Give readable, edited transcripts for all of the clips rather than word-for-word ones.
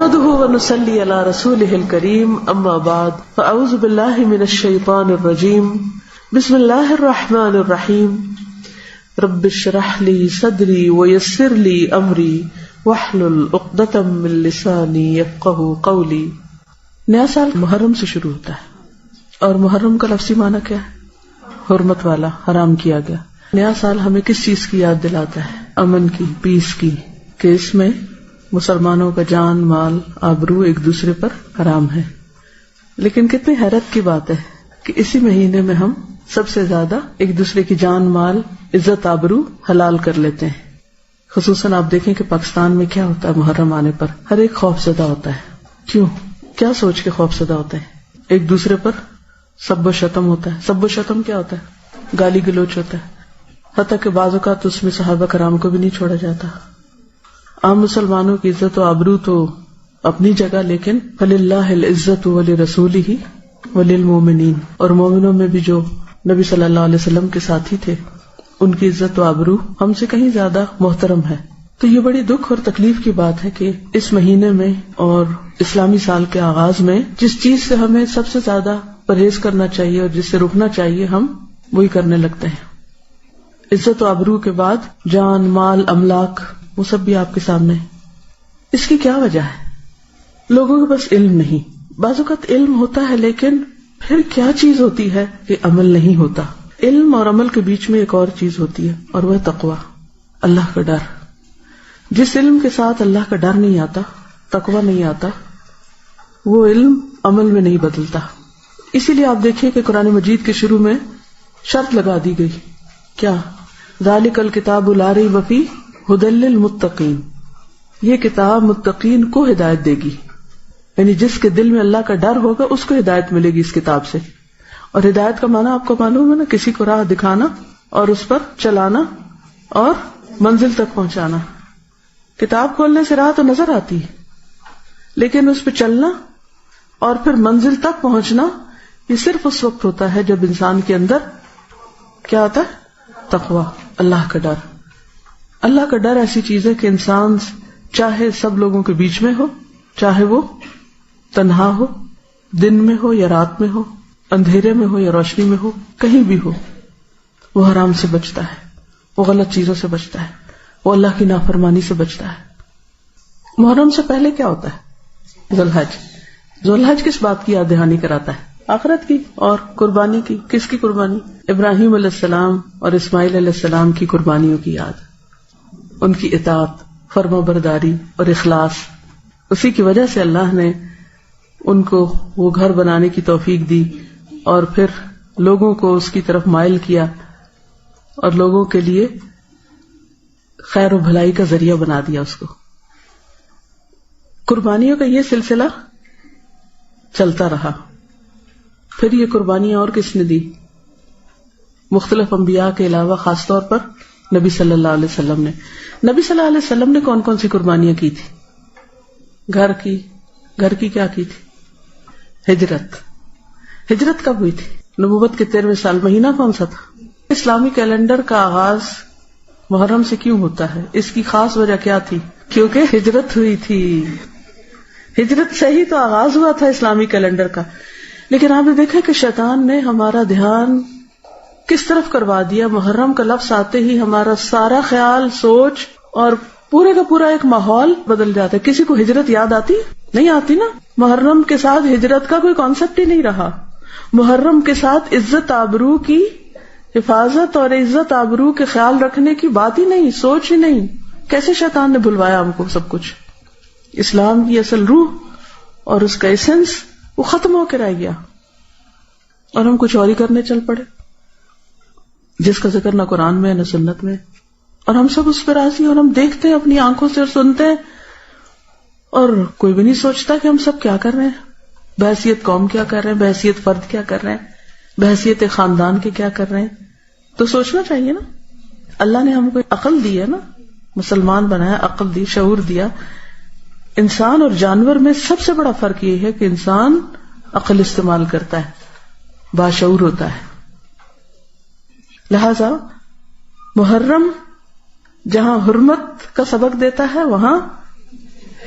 نحمده ونصلي على رسوله الكريم اما بعد فاعوذ بالله من الشيطان الرجيم بسم الله الرحمن الرحيم رب اشرح لي صدري ويسر لي امري واحلل عقدة من لساني يفقهوا قولي. نیا سال محرم سے شروع ہوتا ہے اور محرم کا لفظی معنی کیا ہے؟ حرمت والا، حرام کیا گیا. نیا سال ہمیں کس چیز کی یاد دلاتا ہے؟ امن کی، پیس کی، کہ اس میں مسلمانوں کا جان، مال، آبرو ایک دوسرے پر حرام ہے. لیکن کتنی حیرت کی بات ہے کہ اسی مہینے میں ہم سب سے زیادہ ایک دوسرے کی جان، مال، عزت، آبرو حلال کر لیتے ہیں. خصوصاً آپ دیکھیں کہ پاکستان میں کیا ہوتا ہے محرم آنے پر، ہر ایک خوف زدہ ہوتا ہے. کیوں؟ کیا سوچ کے خوف زدہ ہوتا ہے؟ ایک دوسرے پر سب و شتم ہوتا ہے. سب و شتم کیا ہوتا ہے؟ گالی گلوچ ہوتا ہے. حتیٰ کہ بعض اوقات اس میں صحابہ کرام کو بھی نہیں چھوڑا جاتا. عام مسلمانوں کی عزت و آبرو تو اپنی جگہ، لیکن فَلِلَّهِ الْعِزَّةُ وَلِرَسُولِهِ وَلِلْمُؤْمِنِينَ، اور مومنوں میں بھی جو نبی صلی اللہ علیہ وسلم کے ساتھی تھے ان کی عزت و آبرو ہم سے کہیں زیادہ محترم ہے. تو یہ بڑی دکھ اور تکلیف کی بات ہے کہ اس مہینے میں اور اسلامی سال کے آغاز میں جس چیز سے ہمیں سب سے زیادہ پرہیز کرنا چاہیے اور جس سے رکنا چاہیے ہم وہی کرنے لگتے ہیں. عزت و آبرو کے بعد جان، مال، املاک، وہ سب بھی آپ کے سامنے. اس کی کیا وجہ ہے؟ لوگوں کے پاس علم نہیں. بعض اوقات علم ہوتا ہے لیکن پھر کیا چیز ہوتی ہے کہ عمل نہیں ہوتا. علم اور عمل کے بیچ میں ایک اور چیز ہوتی ہے اور وہ تقوی، اللہ کا ڈر. جس علم کے ساتھ اللہ کا ڈر نہیں آتا، تقوی نہیں آتا، وہ علم عمل میں نہیں بدلتا. اسی لیے آپ دیکھیں کہ قرآن مجید کے شروع میں شرط لگا دی گئی، کیا؟ ذالک الکتاب لا ریب فیہ ھدی للمتقین، یہ کتاب متقین کو ہدایت دے گی. یعنی جس کے دل میں اللہ کا ڈر ہوگا اس کو ہدایت ملے گی اس کتاب سے. اور ہدایت کا معنی آپ کو معلوم ہے نا، کسی کو راہ دکھانا اور اس پر چلانا اور منزل تک پہنچانا. کتاب کھولنے سے راہ تو نظر آتی ہے لیکن اس پہ چلنا اور پھر منزل تک پہنچنا یہ صرف اس وقت ہوتا ہے جب انسان کے اندر کیا آتا ہے؟ تقوی، اللہ کا ڈر. اللہ کا ڈر ایسی چیز ہے کہ انسان چاہے سب لوگوں کے بیچ میں ہو، چاہے وہ تنہا ہو، دن میں ہو یا رات میں ہو، اندھیرے میں ہو یا روشنی میں ہو، کہیں بھی ہو، وہ حرام سے بچتا ہے، وہ غلط چیزوں سے بچتا ہے، وہ اللہ کی نافرمانی سے بچتا ہے. محرم سے پہلے کیا ہوتا ہے؟ ذوالحج. ذوالحج کس بات کی یاد دہانی کراتا ہے؟ آخرت کی اور قربانی کی. کس کی قربانی؟ ابراہیم علیہ السلام اور اسماعیل علیہ السلام کی قربانیوں کی یاد، ان کی اطاعت، فرما برداری اور اخلاص. اسی کی وجہ سے اللہ نے ان کو وہ گھر بنانے کی توفیق دی اور پھر لوگوں کو اس کی طرف مائل کیا اور لوگوں کے لیے خیر و بھلائی کا ذریعہ بنا دیا اس کو. قربانیوں کا یہ سلسلہ چلتا رہا. پھر یہ قربانیاں اور کس نے دی؟ مختلف انبیاء کے علاوہ خاص طور پر نبی صلی اللہ علیہ وسلم نے. نبی صلی اللہ علیہ وسلم نے کون کون سی قربانیاں کی تھی؟ گھر کی کیا کی تھی؟ ہجرت کب ہوئی تھی؟ نبوت کے 13ویں سال. مہینہ کون سا تھا؟ اسلامی کیلنڈر کا آغاز محرم سے کیوں ہوتا ہے؟ اس کی خاص وجہ کیا تھی؟ کیونکہ ہجرت ہوئی تھی. ہجرت سے ہی تو آغاز ہوا تھا اسلامی کیلنڈر کا. لیکن آپ نے دیکھا کہ شیطان نے ہمارا دھیان کس طرف کروا دیا. محرم کا لفظ آتے ہی ہمارا سارا خیال، سوچ اور پورے کا پورا ایک ماحول بدل جاتا ہے. کسی کو ہجرت یاد آتی؟ نہیں آتی نا. محرم کے ساتھ ہجرت کا کوئی کانسیپٹ ہی نہیں رہا. محرم کے ساتھ عزت آبرو کی حفاظت اور عزت آبرو کے خیال رکھنے کی بات ہی نہیں، سوچ ہی نہیں. کیسے شیطان نے بھلوایا ہم کو سب کچھ. اسلام کی اصل روح اور اس کا ایسنس وہ ختم ہو کے رہ گیا اور ہم کچھ اور ہی کرنے چل پڑے جس کا ذکر نہ قرآن میں نہ سنت میں. اور ہم سب اس پہ راضی اور ہم دیکھتے ہیں اپنی آنکھوں سے اور سنتے ہیں اور کوئی بھی نہیں سوچتا کہ ہم سب کیا کر رہے ہیں. بحیثیت قوم کیا کر رہے ہیں، بحیثیت فرد کیا کر رہے ہیں، بحیثیت خاندان کے کیا کر رہے ہیں. تو سوچنا چاہیے نا. اللہ نے ہم کو عقل دی ہے نا، مسلمان بنایا، عقل دی، شعور دیا. انسان اور جانور میں سب سے بڑا فرق یہ ہے کہ انسان عقل استعمال کرتا ہے، باشعور ہوتا ہے. لہذا محرم جہاں حرمت کا سبق دیتا ہے وہاں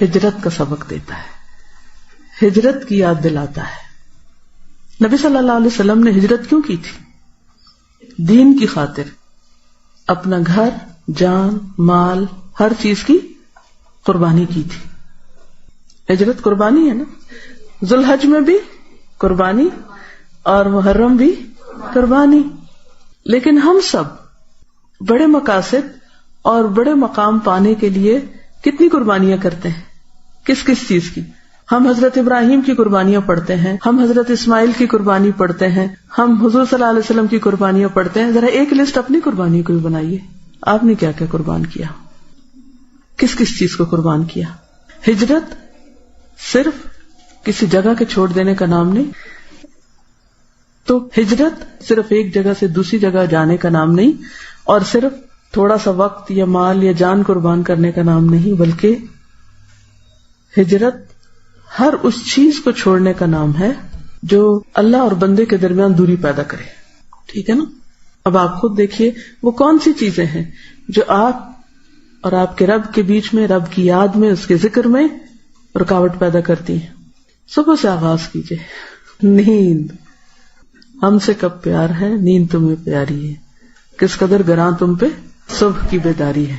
ہجرت کا سبق دیتا ہے، ہجرت کی یاد دلاتا ہے۔ نبی صلی اللہ علیہ وسلم نے ہجرت کیوں کی تھی؟ دین کی خاطر، اپنا گھر، جان، مال، ہر چیز کی قربانی کی تھی۔ ہجرت قربانی ہے نا، ذوالحج میں بھی قربانی اور محرم بھی قربانی۔ لیکن ہم سب بڑے مقاصد اور بڑے مقام پانے کے لیے کتنی قربانیاں کرتے ہیں؟ کس کس چیز کی؟ ہم حضرت ابراہیم کی قربانیاں پڑھتے ہیں، ہم حضرت اسماعیل کی قربانی پڑھتے ہیں، ہم حضور صلی اللہ علیہ وسلم کی قربانیاں پڑھتے ہیں۔ ذرا ایک لسٹ اپنی قربانی کو بھی بنائیے، آپ نے کیا کیا قربان کیا، کس کس چیز کو قربان کیا؟ ہجرت صرف کسی جگہ کے چھوڑ دینے کا نام نہیں، تو ہجرت صرف ایک جگہ سے دوسری جگہ جانے کا نام نہیں، اور صرف تھوڑا سا وقت یا مال یا جان قربان کرنے کا نام نہیں، بلکہ ہجرت ہر اس چیز کو چھوڑنے کا نام ہے جو اللہ اور بندے کے درمیان دوری پیدا کرے۔ ٹھیک ہے نا؟ اب آپ خود دیکھیے وہ کون سی چیزیں ہیں جو آپ اور آپ کے رب کے بیچ میں، رب کی یاد میں، اس کے ذکر میں رکاوٹ پیدا کرتی ہیں۔ صبح سے آغاز کیجئے، نیند، ہم سے کب پیار ہے، نیند تمہیں پیاری ہے، کس قدر گراں تم پہ صبح کی بیداری ہے۔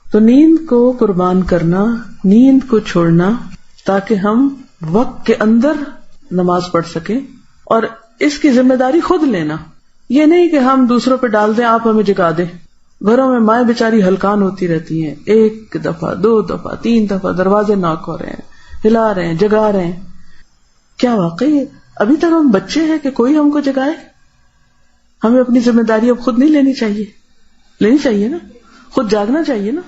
تو نیند کو قربان کرنا، نیند کو چھوڑنا، تاکہ ہم وقت کے اندر نماز پڑھ سکیں، اور اس کی ذمہ داری خود لینا، یہ نہیں کہ ہم دوسروں پہ ڈال دیں، آپ ہمیں جگا دیں۔ گھروں میں مائیں بیچاری ہلکان ہوتی رہتی ہیں، ایک دفعہ، دو دفعہ، تین دفعہ دروازے ناک ہو رہے ہیں، ہلا رہے ہیں، جگا رہے ہیں۔ کیا واقعی ابھی تک ہم بچے ہیں کہ کوئی ہم کو جگائے؟ ہمیں اپنی ذمہ داری اب خود نہیں لینی چاہیے؟ لینی چاہیے نا، خود جاگنا چاہیے نا۔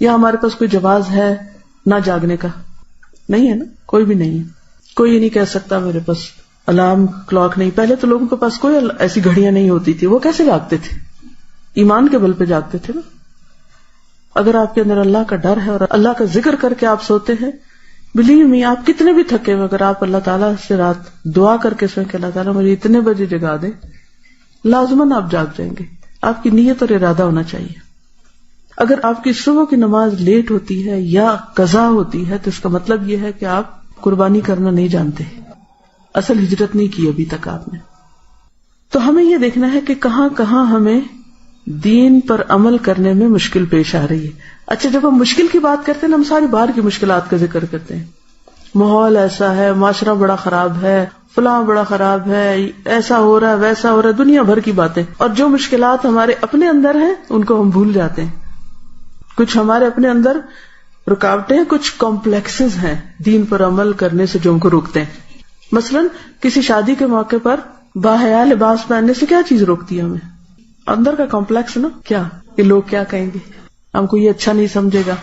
یا ہمارے پاس کوئی جواز ہے نہ جاگنے کا؟ نہیں ہے نا، کوئی بھی نہیں ہے۔ کوئی یہ نہیں کہہ سکتا میرے پاس الارم کلاک نہیں۔ پہلے تو لوگوں کے پاس کوئی ایسی گھڑیاں نہیں ہوتی تھی، وہ کیسے جاگتے تھے؟ ایمان کے بل پہ جاگتے تھے نا۔ اگر آپ کے اندر اللہ کا ڈر ہے اور اللہ کا ذکر کر کے آپ سوتے ہیں، بلیو می، آپ کتنے بھی تھکے ہوئے، اگر آپ اللہ تعالیٰ سے رات دعا کر کے سوئیں کہ اللہ تعالیٰ مجھے اتنے بجے جگا دے، لازماً آپ جاگ جائیں گے۔ آپ کی نیت اور ارادہ ہونا چاہیے۔ اگر آپ کی صبح کی نماز لیٹ ہوتی ہے یا قضا ہوتی ہے تو اس کا مطلب یہ ہے کہ آپ قربانی کرنا نہیں جانتے، اصل ہجرت نہیں کی ابھی تک آپ نے۔ تو ہمیں یہ دیکھنا ہے کہ کہاں کہاں ہمیں دین پر عمل کرنے میں مشکل پیش آ رہی ہے۔ اچھا، جب ہم مشکل کی بات کرتے ہیں نا، ہم ساری باہر کی مشکلات کا ذکر کرتے ہیں، ماحول ایسا ہے، معاشرہ بڑا خراب ہے، فلاں بڑا خراب ہے، ایسا ہو رہا ہے، ویسا ہو رہا ہے، دنیا بھر کی باتیں، اور جو مشکلات ہمارے اپنے اندر ہیں ان کو ہم بھول جاتے ہیں۔ کچھ ہمارے اپنے اندر رکاوٹیں، کچھ کمپلیکسز ہیں دین پر عمل کرنے سے جو ہم کو روکتے ہیں۔ مثلا کسی شادی کے موقع پر باحیا لباس پہننے سے کیا چیز روکتی ہے ہمیں؟ اندر کا کمپلیکس نا، کیا کہ لوگ کیا کہیں گے، ہم کو یہ اچھا نہیں سمجھے گا،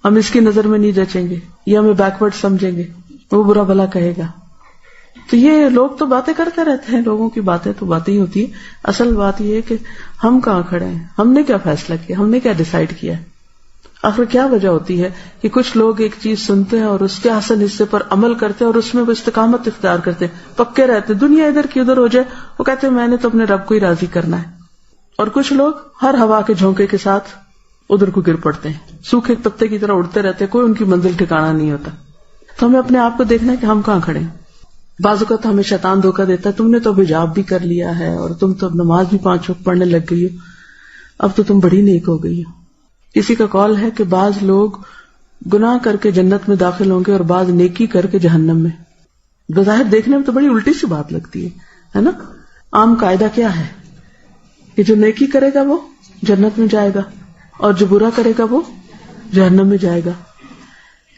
ہم اس کی نظر میں نہیں جچیں گے، یہ ہمیں بیکورڈ سمجھیں گے، وہ برا بھلا کہے گا۔ تو یہ لوگ تو باتیں کرتے رہتے ہیں، لوگوں کی باتیں تو باتیں ہی ہوتی ہیں۔ اصل بات یہ ہے کہ ہم کہاں کھڑے ہیں، ہم نے کیا فیصلہ کیا، ہم نے کیا ڈیسائیڈ کیا ہے۔ آخر کیا وجہ ہوتی ہے کہ کچھ لوگ ایک چیز سنتے ہیں اور اس کے حسن حصے پر عمل کرتے ہیں اور اس میں وہ استقامت اختیار کرتے ہیں، پکے رہتے ہیں، دنیا ادھر کی ادھر ہو جائے وہ کہتے ہیں میں نے تو اپنے رب کو ہی راضی کرنا ہے۔ اور کچھ لوگ ہر ہوا کے جھونکے کے ساتھ ادھر کو گر پڑتے ہیں، سوکھے پتے کی طرح اڑتے رہتے ہیں، کوئی ان کی منزل ٹھکانا نہیں ہوتا۔ تو ہمیں اپنے آپ کو دیکھنا ہے کہ ہم کہاں کھڑے ہیں۔ بعض اوقات ہمیں شیطان دھوکہ دیتا ہے، تم نے تو اب حجاب بھی کر لیا ہے اور تم تو اب نماز بھی 5 وقت پڑھنے لگ گئی ہو، اب تو تم بڑی نیک ہو گئی ہو۔ کسی کا قول ہے کہ بعض لوگ گناہ کر کے جنت میں داخل ہوں گے اور بعض نیکی کر کے جہنم میں۔ بظاہر دیکھنے میں تو بڑی الٹی سی بات لگتی ہے نا۔ عام قاعدہ کیا ہے کہ جو نیکی کرے گا وہ جنت میں جائے گا اور جو برا کرے گا وہ جہنم میں جائے گا۔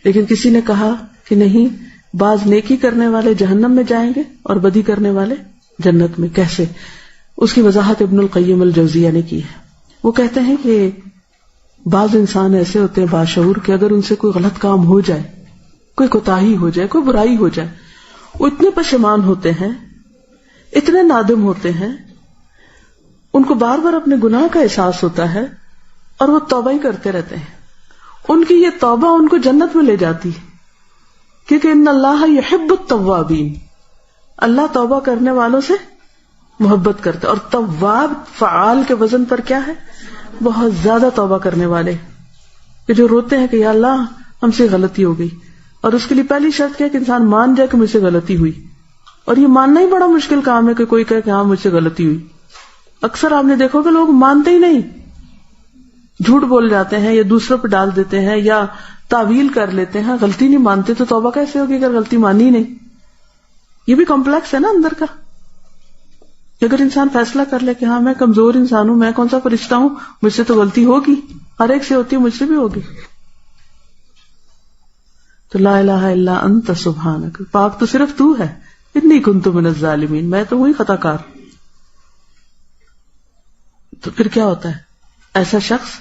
لیکن کسی نے کہا کہ نہیں، بعض نیکی کرنے والے جہنم میں جائیں گے اور بدی کرنے والے جنت میں۔ کیسے؟ اس کی وضاحت ابن القیم الجوزیہ نے کی ہے۔ وہ کہتے ہیں کہ بعض انسان ایسے ہوتے ہیں باشعور کہ اگر ان سے کوئی غلط کام ہو جائے، کوئی کوتاہی ہو جائے، کوئی برائی ہو جائے، وہ اتنے پشیمان ہوتے ہیں، اتنے نادم ہوتے ہیں، ان کو بار بار اپنے گناہ کا احساس ہوتا ہے اور وہ توبہ ہی کرتے رہتے ہیں۔ ان کی یہ توبہ ان کو جنت میں لے جاتی ہے، کیونکہ ان اللہ یحب التوابین، اللہ توبہ کرنے والوں سے محبت کرتا ہے۔ اور تواب فعال کے وزن پر کیا ہے؟ بہت زیادہ توبہ کرنے والے، کہ جو روتے ہیں کہ یا اللہ ہم سے غلطی ہو گئی، اور اس کے لیے پہلی شرط کیا کہ انسان مان جائے کہ مجھ سے غلطی ہوئی. اور یہ ماننا ہی بڑا مشکل کام ہے کہ کوئی کہے کہ ہاں مجھ سے غلطی ہوئی. اکثر آپ نے دیکھو کہ لوگ مانتے ہی نہیں، جھوٹ بول جاتے ہیں یا دوسروں پہ ڈال دیتے ہیں یا تعویل کر لیتے ہیں. غلطی نہیں مانتے تو توبہ کیسے ہوگی اگر غلطی مانی نہیں؟ یہ بھی کمپلیکس ہے نا اندر کا. اگر انسان فیصلہ کر لے کہ ہاں میں کمزور انسان ہوں، میں کون سا فرشتہ ہوں، مجھ سے تو غلطی ہوگی، ہر ایک سے ہوتی ہے، مجھ سے بھی ہوگی. تو لا الہ الا انت سبحانک، پاک تو صرف تو ہے، انی کنت من الظالمین، میں تو ہوئی خطا کار. تو پھر کیا ہوتا ہے؟ ایسا شخص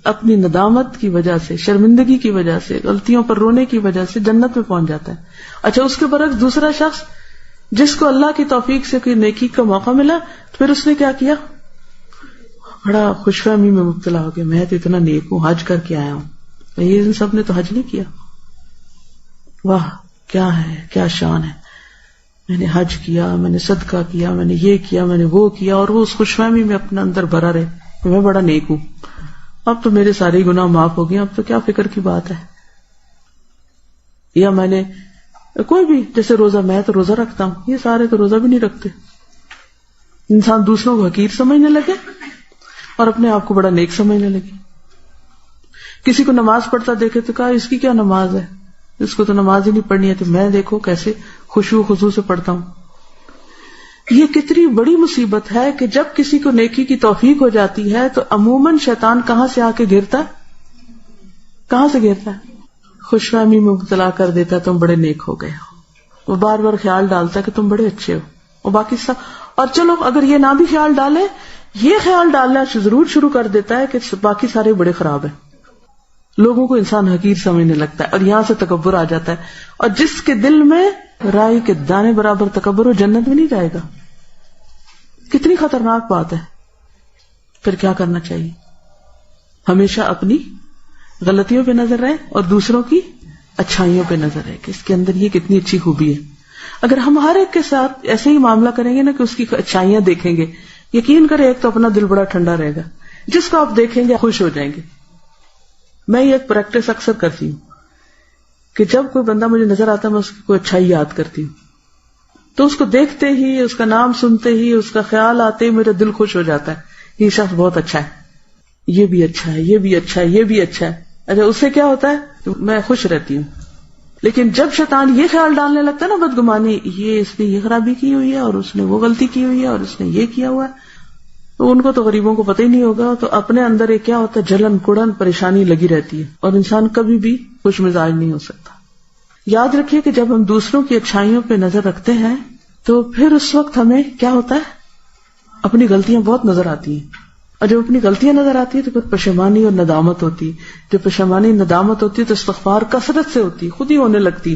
اپنی ندامت کی وجہ سے، شرمندگی کی وجہ سے، غلطیوں پر رونے کی وجہ سے جنت میں پہنچ جاتا ہے. اچھا، اس کے برعکس دوسرا شخص جس کو اللہ کی توفیق سے کوئی نیکی کا موقع ملا، پھر اس نے کیا کیا؟ بڑا خوش فہمی میں مبتلا ہو گیا، میں تو اتنا نیک ہوں، حج کر کے آیا ہوں. یہ ان سب نے تو حج نہیں کیا. واہ کیا ہے، کیا شان ہے، میں نے حج کیا، میں نے صدقہ کیا، میں نے یہ کیا، میں نے وہ کیا، اور وہ اس خوش فہمی میں اپنے اندر بھرا رہے کہ میں بڑا نیک ہوں، اب تو میرے سارے گناہ معاف ہو گئے، اب تو کیا فکر کی بات ہے. یا میں نے کوئی بھی، جیسے روزہ، میں تو روزہ رکھتا ہوں، یہ سارے تو روزہ بھی نہیں رکھتے. انسان دوسروں کو حقیر سمجھنے لگے اور اپنے آپ کو بڑا نیک سمجھنے لگے. کسی کو نماز پڑھتا دیکھے تو کہا اس کی کیا نماز ہے، اس کو تو نماز ہی نہیں پڑھنی ہے، تو میں دیکھو کیسے خشوع خضوع سے پڑھتا ہوں. یہ کتنی بڑی مصیبت ہے کہ جب کسی کو نیکی کی توفیق ہو جاتی ہے تو عموماً شیطان کہاں سے آ کے گرتا ہے؟ کہاں سے گرتا ہے؟ خوش فہمی میں مبتلا کر دیتا ہے، تم بڑے نیک ہو گئے ہو. وہ بار بار خیال ڈالتا ہے کہ تم بڑے اچھے ہو، اور باقی سب. اور چلو اگر یہ نہ بھی خیال ڈالے، یہ خیال ڈالنا ضرور شروع کر دیتا ہے کہ باقی سارے بڑے خراب ہیں. لوگوں کو انسان حقیر سمجھنے لگتا ہے، اور یہاں سے تکبر آ جاتا ہے. اور جس کے دل میں رائی کے دانے برابر تکبر ہو، جنت میں نہیں جائے گا. کتنی خطرناک بات ہے. پھر کیا کرنا چاہیے؟ ہمیشہ اپنی غلطیوں پہ نظر رہے اور دوسروں کی اچھائیوں پہ نظر رہے کہ اس کے اندر یہ کتنی اچھی خوبی ہے. اگر ہم ہر ایک کے ساتھ ایسے ہی معاملہ کریں گے نا کہ اس کی اچھائیاں دیکھیں گے، یقین کرے ایک تو اپنا دل بڑا ٹھنڈا رہے گا، جس کو آپ دیکھیں گے خوش ہو جائیں گے. میں یہ ایک پریکٹس اکثر کرتی ہوں کہ جب کوئی بندہ مجھے نظر آتا ہے، میں اس کی کوئی اچھائی یاد کرتی ہوں، تو اس کو دیکھتے ہی، اس کا نام سنتے ہی، اس کا خیال آتے ہی میرا دل خوش ہو جاتا ہے. یہ شخص بہت اچھا ہے، یہ بھی اچھا ہے، یہ بھی اچھا ہے، یہ بھی اچھا ہے. اچھا، اس سے کیا ہوتا ہے؟ میں خوش رہتی ہوں. لیکن جب شیطان یہ خیال ڈالنے لگتا ہے نا بدگمانی، یہ اس نے یہ خرابی کی ہوئی ہے، اور اس نے وہ غلطی کی ہوئی ہے، اور اس نے یہ کیا ہوا ہے، تو ان کو تو غریبوں کو پتہ ہی نہیں ہوگا. تو اپنے اندر ایک کیا ہوتا ہے، جلن کڑن پریشانی لگی رہتی ہے، اور انسان کبھی بھی خوش مزاج نہیں ہو سکتا. یاد رکھیے کہ جب ہم دوسروں کی اچھائیوں پہ نظر رکھتے ہیں تو پھر اس وقت ہمیں کیا ہوتا ہے، اپنی غلطیاں بہت نظر آتی ہیں. اور جب اپنی غلطیاں نظر آتی ہے تو پھر پشیمانی اور ندامت ہوتی. جب پشیمانی ندامت ہوتی ہے تو استغفار کثرت سے ہوتی، خود ہی ہونے لگتی.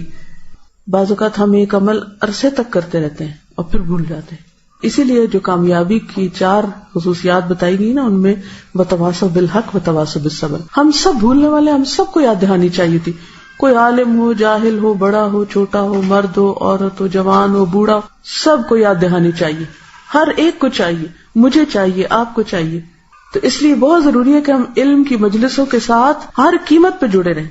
بعض اوقات ہم ایک عمل عرصے تک کرتے رہتے ہیں اور پھر بھول جاتے ہیں. اسی لیے جو کامیابی کی 4 خصوصیات بتائی گئی نا، ان میں وتواصوا بالحق وتواصوا بالصبر. ہم سب بھولنے والے، ہم سب کو یاد دہانی چاہیے تھی. کوئی عالم ہو، جاہل ہو، بڑا ہو، چھوٹا ہو، مرد ہو، عورت ہو، جوان ہو، بوڑھا ہو، سب کو یاد دہانی چاہیے. ہر ایک کو چاہیے، مجھے چاہیے، آپ کو چاہیے. تو اس لیے بہت ضروری ہے کہ ہم علم کی مجلسوں کے ساتھ ہر قیمت پہ جڑے رہیں،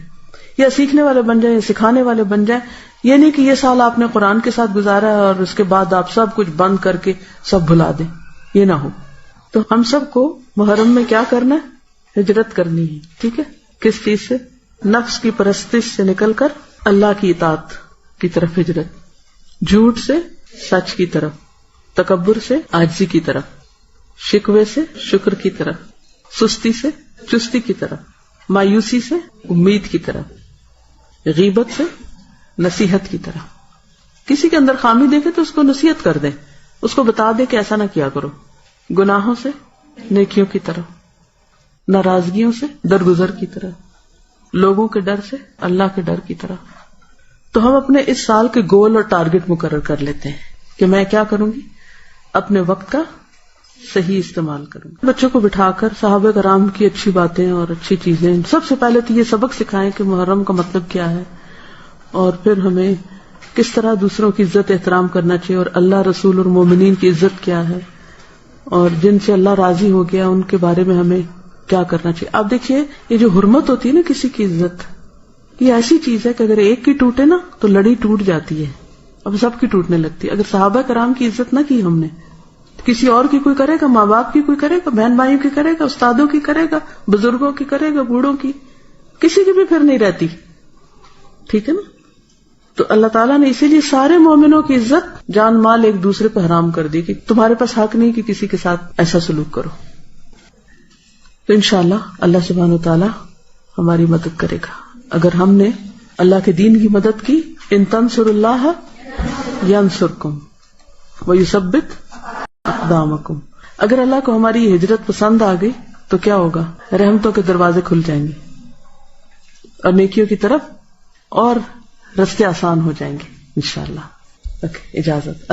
یا سیکھنے والے بن جائیں یا سکھانے والے بن جائیں. یہ نہیں کہ یہ سال آپ نے قرآن کے ساتھ گزارا ہے اور اس کے بعد آپ سب کچھ بند کر کے سب بھلا دیں، یہ نہ ہو. تو ہم سب کو محرم میں کیا کرنا ہے؟ ہجرت کرنی ہے. ٹھیک ہے؟ کس چیز سے؟ نفس کی پرستش سے نکل کر اللہ کی اطاعت کی طرف ہجرت، جھوٹ سے سچ کی طرف، تکبر سے عاجزی کی طرف، شکوے سے شکر کی طرف، سستی سے چستی کی طرف، مایوسی سے امید کی طرف، غیبت سے نصیحت کی طرف. کسی کے اندر خامی دیکھے تو اس کو نصیحت کر دیں، اس کو بتا دے کہ ایسا نہ کیا کرو. گناہوں سے نیکیوں کی طرف، ناراضگیوں سے درگزر کی طرف، لوگوں کے ڈر سے اللہ کے ڈر کی طرف. تو ہم اپنے اس سال کے گول اور ٹارگٹ مقرر کر لیتے ہیں کہ میں کیا کروں گی، اپنے وقت کا صحیح استعمال کروں گی. بچوں کو بٹھا کر صحابہ کرام کی اچھی باتیں اور اچھی چیزیں، سب سے پہلے تو یہ سبق سکھائیں کہ محرم کا مطلب کیا ہے، اور پھر ہمیں کس طرح دوسروں کی عزت احترام کرنا چاہیے، اور اللہ، رسول اور مومنین کی عزت کیا ہے، اور جن سے اللہ راضی ہو گیا ان کے بارے میں ہمیں کیا کرنا چاہیے. آپ دیکھیے، یہ جو حرمت ہوتی ہے نا کسی کی عزت، یہ ایسی چیز ہے کہ اگر ایک کی ٹوٹے نا تو لڑی ٹوٹ جاتی ہے، اب سب کی ٹوٹنے لگتی ہے. اگر صحابہ کرام کی عزت نہ کی ہم نے، کسی اور کی کوئی کرے گا، ماں باپ کی کوئی کرے گا، بہن بھائیوں کی کرے گا، استادوں کی کرے گا، بزرگوں کی کرے گا، بوڑھوں کی، کسی کی بھی پھر نہیں رہتی. ٹھیک ہے نا؟ تو اللہ تعالیٰ نے اسی لیے سارے مومنوں کی عزت جان مال ایک دوسرے پہ حرام کر دی کہ تمہارے پاس حق نہیں کہ کسی کے ساتھ ایسا سلوک کرو. تو انشاءاللہ اللہ سبحانہ وتعالی ہماری مدد کرے گا اگر ہم نے اللہ کے دین کی مدد کی. ان تنصروا اللہ ینصرکم ویثبت اقدامکم. اگر اللہ کو ہماری یہ ہجرت پسند آ گئی تو کیا ہوگا؟ رحمتوں کے دروازے کھل جائیں گے اور نیکیوں کی طرف اور رستے آسان ہو جائیں گے انشاءاللہ. اجازت.